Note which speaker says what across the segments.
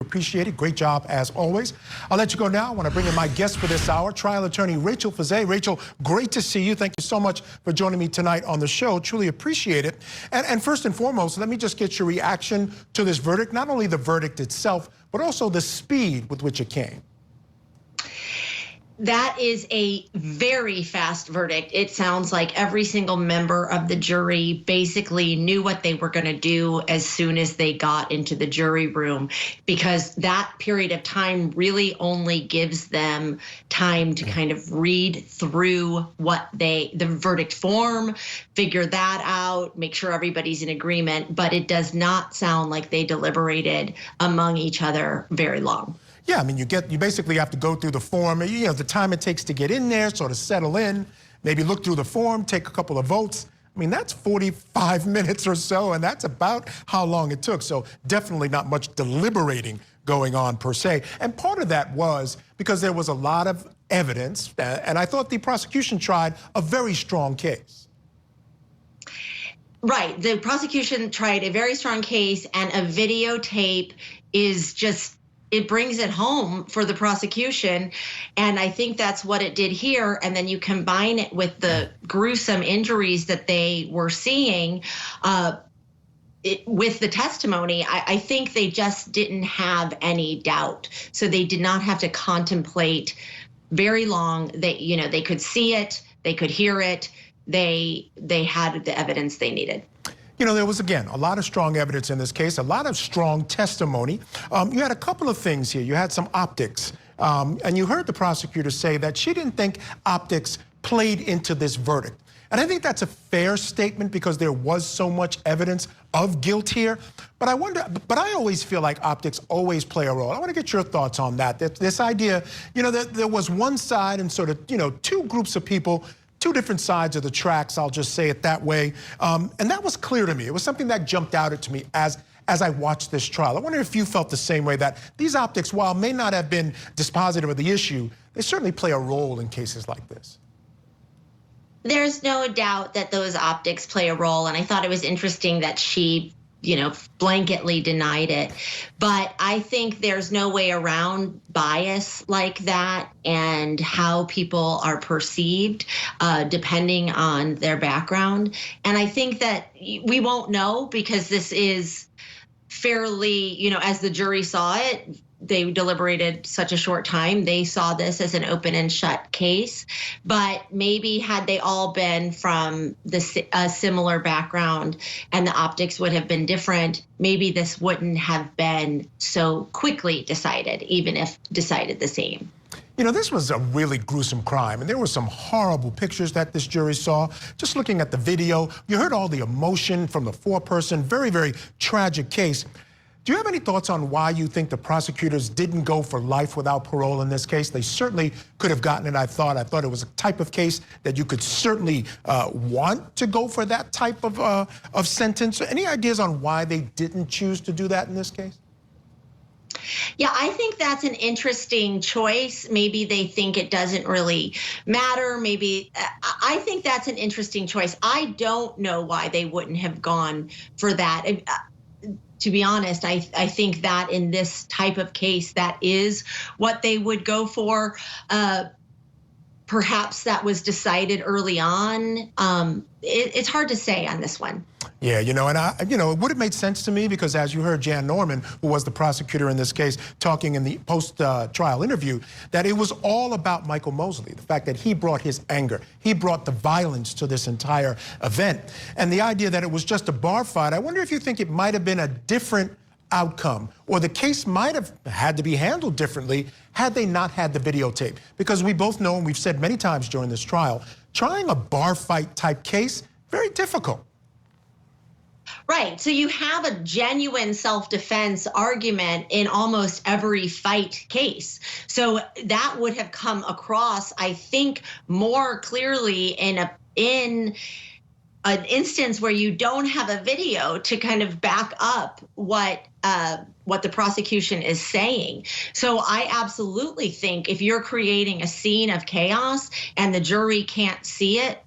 Speaker 1: appreciate it. Great job as always. I'll let you go now. I want to bring in my guest for this hour, trial attorney Rachel Fiset. Rachel, great to see you. Thank you so much for joining me tonight on the show. Truly appreciate it. And first and foremost, let me just get your reaction to this verdict, not only the verdict itself, but also the speed with which it came.
Speaker 2: That is a very fast verdict. It sounds like every single member of the jury basically knew what they were going to do as soon as they got into the jury room, because that period of time really only gives them time to kind of read through the verdict form, figure that out, make sure everybody's in agreement. But it does not sound like they deliberated among each other very long.
Speaker 1: Yeah, I mean, you basically have to go through the form, the time it takes to get in there, sort of settle in, maybe look through the form, take a couple of votes. I mean, that's 45 minutes or so, and that's about how long it took. So definitely not much deliberating going on per se. And part of that was because there was a lot of evidence, and I thought the prosecution tried a very strong case.
Speaker 2: Right. The prosecution tried a very strong case, and a videotape is just, it brings it home for the prosecution. And I think that's what it did here. And then you combine it with the gruesome injuries that they were seeing with the testimony. I think they just didn't have any doubt. So they did not have to contemplate very long. They could see it, they could hear it, they had the evidence they needed.
Speaker 1: There was, again, a lot of strong evidence in this case, a lot of strong testimony. You had a couple of things here. You had some optics, and you heard the prosecutor say that she didn't think optics played into this verdict. And I think that's a fair statement because there was so much evidence of guilt here. But I always feel like optics always play a role. I want to get your thoughts on that. This idea, that there was one side and sort of, two groups of people, two different sides of the tracks, I'll just say it that way. And that was clear to me. It was something that jumped out at me as I watched this trial. I wonder if you felt the same way, that these optics, while may not have been dispositive of the issue, they certainly play a role in cases like this.
Speaker 2: There's no doubt that those optics play a role. And I thought it was interesting that she blanketly denied it. But I think there's no way around bias like that and how people are perceived depending on their background. And I think that we won't know because this is fairly, as the jury saw it, they deliberated such a short time. They saw this as an open and shut case. But maybe had they all been from a similar background and the optics would have been different, maybe this wouldn't have been so quickly decided, even if decided the same.
Speaker 1: This was a really gruesome crime, and there were some horrible pictures that this jury saw. Just looking at the video, you heard all the emotion from the foreperson. Very, very tragic case. Do you have any thoughts on why you think the prosecutors didn't go for life without parole in this case? They certainly could have gotten it, I thought. I thought it was a type of case that you could certainly want to go for that type of sentence. Any ideas on why they didn't choose to do that in this case?
Speaker 2: Yeah, I think that's an interesting choice. Maybe they think it doesn't really matter. Maybe I think that's an interesting choice. I don't know why they wouldn't have gone for that. To be honest, I think that in this type of case, that is what they would go for. Perhaps that was decided early on. It's hard to say on this one.
Speaker 1: Yeah, and it would have made sense to me because, as you heard Jan Norman, who was the prosecutor in this case, talking in the post-trial interview, that it was all about Michael Mosely, the fact that he brought his anger, he brought the violence to this entire event. And the idea that it was just a bar fight, I wonder if you think it might have been a different outcome, or the case might have had to be handled differently had they not had the videotape. Because we both know, and we've said many times during this trial, trying a bar fight type case, very difficult.
Speaker 2: Right. So you have a genuine self-defense argument in almost every fight case. So that would have come across, I think, more clearly in an instance where you don't have a video to kind of back up what the prosecution is saying. So I absolutely think if you're creating a scene of chaos and the jury can't see it,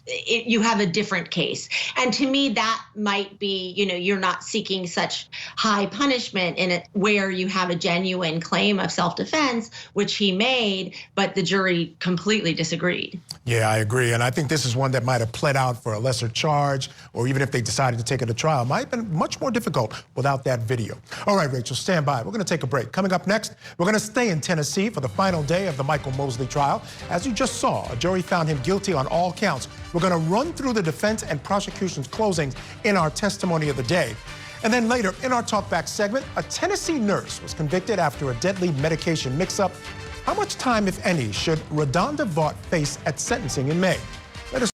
Speaker 2: you have a different case. And to me, that might be, you're not seeking such high punishment in it where you have a genuine claim of self-defense, which he made, but the jury completely disagreed.
Speaker 1: Yeah, I agree. And I think this is one that might have pled out for a lesser charge, or even if they decided to take it to trial, it might have been much more difficult without that video. All right, Rachel, stand by. We're going to take a break. Coming up next, we're going to stay in Tennessee for the final day of the Michael Mosely trial. As you just saw, a jury found him guilty on all counts. We're going to run through the defense and prosecution's closings in our testimony of the day. And then later in our Talkback segment, a Tennessee nurse was convicted after a deadly medication mix-up. How much time, if any, should Redonda Vaught face at sentencing in May?